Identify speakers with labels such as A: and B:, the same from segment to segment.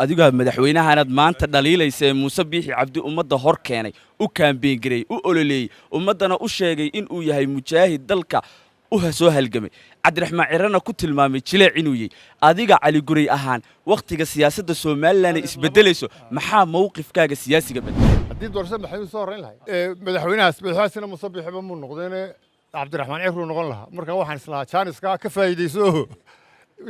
A: adiga madaxweynahanad maanta dhaliilaysa Muuse Biixi Cabdi ummadda hor keenay u kaambeyn garay u ololeeyay ummadana u sheegay in uu yahay mujaahid dalka u soo halgamay Cabdiraxmaan Cirana ku tilmaamay jileec inuu yahay adiga Cali Guray ahaan waqtiga siyaasadda Soomaaliland isbedelayso maxaa mowqifkaaga siyaasiga beddelay
B: haddii doorashada maxay soo horeyn lahayd madaxweynahaasina Muuse Biixi ba muu noqdeen Cabdiraxmaan Cirana noqon lahaa marka waxaan islahaa Jaaniska ka faa'iideyso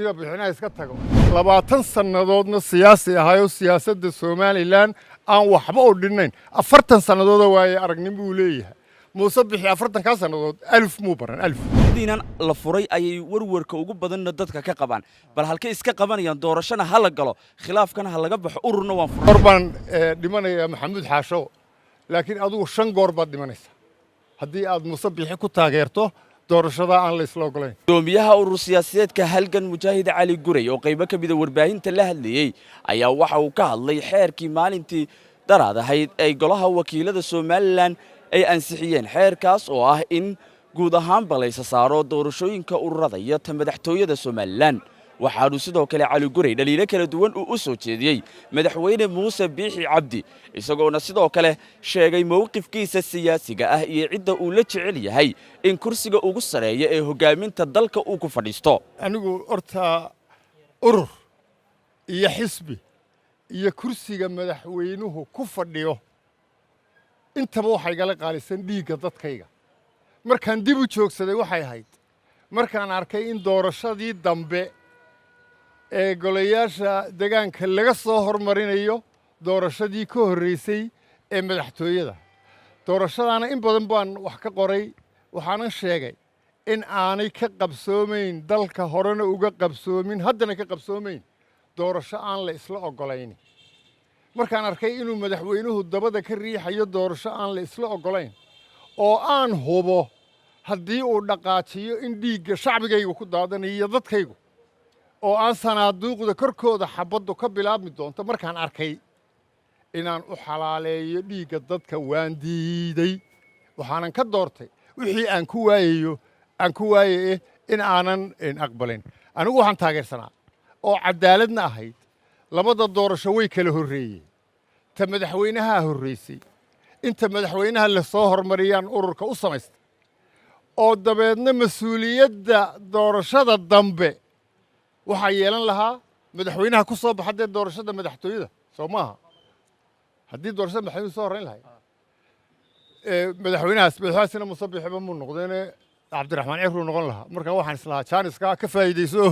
B: ila bixinaa iska tago 20 sanadoodna siyaasi ahayo siyaasadda Soomaaliland aan waxba u dhinayn 40 sanadood waay aragnimo uu leeyahay Muuse Biixi 40 ka sanadood 1000 muu baran 1000
A: diinan la furay ayay warwarka ugu badan dadka ka qabaan bal halkay iska qabanayaan doorashana hala galo khilaafkana ha laga baxo ururna waan furay
B: qorban dhimanaya Maxamuud Xaasho laakiin adigu 5 goor baad dhimanaysa haddii aad Muuse Biixi ku taageerto doorashada aan la isla ogolayn
A: doomiyaha urur siyaasadeedka halgan mujaahid Cali Guray oo qayb ka mid ah warbaahinta la hadlayay ayaa waxa uu ka hadlay xeerkii maalintii daraadahayd ay golaha wakiilada Soomaaliland ay ansixiyeen xeerkaas oo ah in guud ahaan balaysa saaro doorashooyinka ururada iyo madaxtooyada Soomaaliland waxaanu sidoo kale Cali Guray dhaliilo kala duwan u soo jeediyay madaxweyne Muuse Biixi Cabdi isagoona sidoo kale sheegay mowqifkiisa siyaasiga ah iyo cidda uu la jecel yahay in kursiga ugu sareeyo ee hogaaminta dalka uu ku fadhiisto
B: anigu horta urur iyo xisbi iyo kursiga madaxweynuhu ku fadhiyo intaba waxay gala qaalisan dhiigga dadkayga markaan dib u joogsaday waxay ahayd markaan arkay in doorashadii dambe ee golayaasha deegaanka laga soo hormarinayo doorashadii ka horreysay ee madaxtooyada doorashadaana in badan baan wax ka qoray waxaanan sheegay in aanay ka qabsoomayn dalka horena uga qabsoomin haddana ka qabsoomayn doorasho aan la isla ogolayn markaan arkay inuu madaxweynuhu dabada ka riixayo doorasho aan la isla ogolayn oo aan hubo haddii uu dhaqaajiyo in dhiigga shacbigaygu ku daadanayo dadkaygu oo aan sanaaduuqda korkooda xabaddu ka bilaabmi doonto markaan arkay inaan u xalaaleeyo dhiigga dadka waan diiday waxaanan ka doortay wixii aan ku waayay in aanan aqbalin anigu waxaan taageersanaa oo cadaaladna ahayd labada doorasho way kala horreeyeen ta madaxweynaha horreysay inta madaxweynaha la soo hormariyaan ururka u samaystay oo dabeedna mas'uuliyadda doorashada dambe waxaa yeelan lahaa madaxweynaha ku soo baxay doorashada madaxtooyada soo maaha haddii doorashada madaxweynuhu soo horeyn lahayd madaxweynahaasina Muuse Biixi ba muu noqdeen Cabdiraxmaan Cirana noqon lahaa marka waxaan islahaa Jaaniska ka faa'iideyso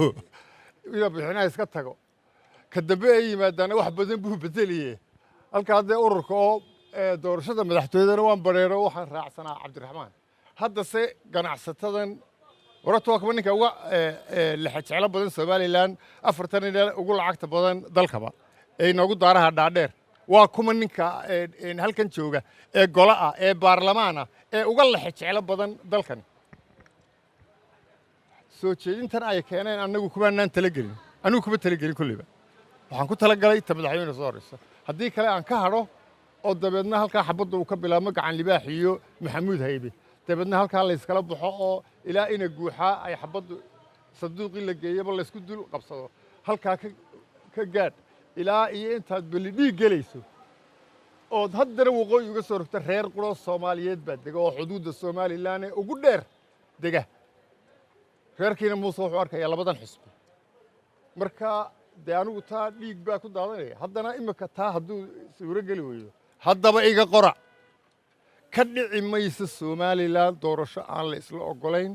B: ila bixinaa iska tago ka dambe ay yimaadaan wax badan buu bedeliyay halka hadda ururka oo doorashada madaxtooyada waan bareero waxaan raacsanaa Cabdiraxmaan hadda se ganacsatadan waratu waa ninka uga la xajeclo badan Soomaaliland 40 ugu lacagta badan dalkaba ay noogu daaraha dhaadheer waa kuma ninka halkan jooga ee golaha ee baarlamaana ee uga la xajeclo badan dalkan soo jeedintan ay keeneen anagu kubaanaan talagelin anigu kuma talagelin kulliba waxaan ku talagalay madaxweynaha soo horeysa haddii kale aan ka hadho oo dabeedna halkaa xabadda uu ka bilaabmo gacan libaax iyo Maxamuud Haybe dabeedna halkaa la iskala baxo oo ilaa ina guuxaa ay xabaddu sanduuqii la geeyaba la isku dul qabsado halkaa ka gaadh ilaa iyo intaad beli dhiig gelayso oo haddana waqooyi uga soo rogta reer quro Soomaaliyeed baa dega oo xuduudda Soomaaliland ee ugu dheer dega reerkiina Muuse wuxuu arkayaa labadan xisbi marka de anigu taa dhiig baa ku daadanaya haddana imika taa hadduu suuro geli weydo haddaba iga qora ka dhici maysa Soomaaliland doorasho aan la isla ogolayn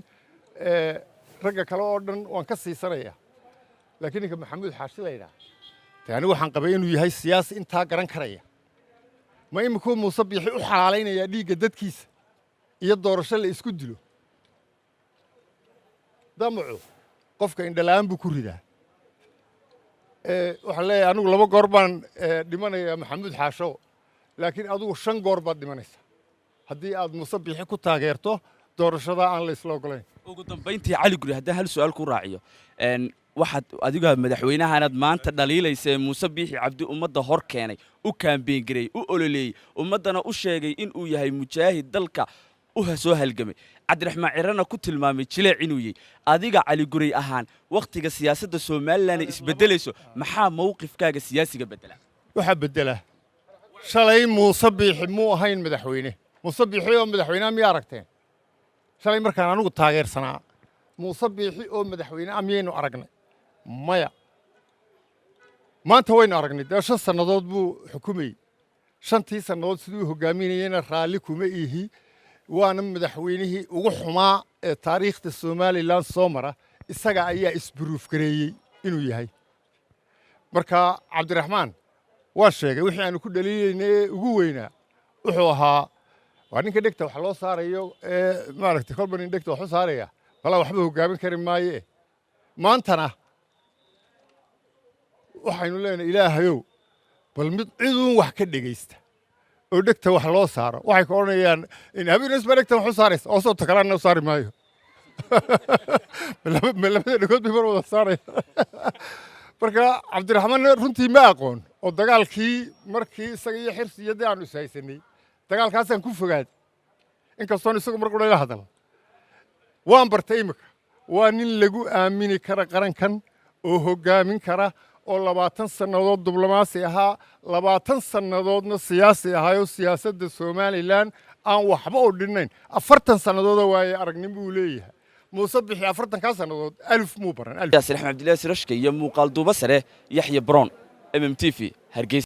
B: ragga kale oo dhan waan ka siisanaya laakiin ninka Maxamuud Xaashi la yiraahdo taani waxaan qabay inuu yahay siyaasi intaa garan karaya ma imika Muuse Biixi u xalaaleynaya dhiigga dadkiisa iyo doorasho la isku dilo damacu qofka indhalaan buu ku ridaa waxaan leeyahay anigu 2 goor baan dhimanaya Maxamuud Xaasho laakiin adigu 5 goor baad dhimanaysa haddii aad Muuse Biixi ku taageerto doorashada aan la isla ogolayn
A: ugu dambeyntii Cali Guray haddii hal su'aal ku raaciyo waxaad adiga madaxweynahanad maanta dhaliilaysa Muuse Biixi Cabdi ummadda hor keenay u kaambeyn garay u ololeeyay ummadana u sheegay in uu yahay mujaahid dalka soo halgamay cabdiraxmaan cirana ku tilmaamay jileec inuu yahay adiga cali guray ahaan waqtiga siyaasadda Soomaaliland ay isbedelayso maxaa mowqifkaaga siyaasiga bedela
B: waxa bedela shalay Muuse Biixi muu ahayn madaxweyne Muuse Biixi oo madaxweyne ma aragteen shalay markaan anigu taageersanaa Muuse Biixi oo madaxweyne amiyaynu aragnay maya maanta waynu aragnay 5 sanadood buu xukumayay 5 sanadood siduu hogaaminayna raali kuma ihi waana madaxweynihii ugu xumaa ee taariikhda Soomaaliland soo mara isaga ayaa isburuuf gareeyay inuu yahay marka Cabdiraxmaan waa sheegay wixii aanu ku dhaliilaynay ugu weynaa wuxuu ahaa waa ninka dhigta wax loo saarayo maaragtay kolba nin dhigta wax u saaraya wala waxba hogaamin kari maaye maantana waxaynu leenahay ilaahayow bal mid ciiduun wax ka dhageysta oo dhigta wax loo saaro waxay ka oranayaan in habeenaas dhigta wax u saaraysa oo soo takalana u saari maayo labada dhigood bay mar wada saaray marka Cabdiraxmaan runtii ma aqoon oo dagaalkii markii isaga iyo xirsiyada aanu isaysanay dagaalkaas aan ku fogaad in kastoo isagu mar qura ila hadal waan bartay imika waa nin lagu aamini kara qarankan oo hogaamin kara oo 20 sanadood diblomaasi ahaa 20 sanadoodna siyaasi ahaa siyaasadda Soomaaliland aan waxba u dhinayn 40 sanadood waaye aragnimo uu leeyahay Muuse Biixi 40 sanadood alif muu baran
A: Yaasir Axmed Abdullaahi Sirashka iyo muuqaal duuba sare Yaxya Brown MMTV Hargeysa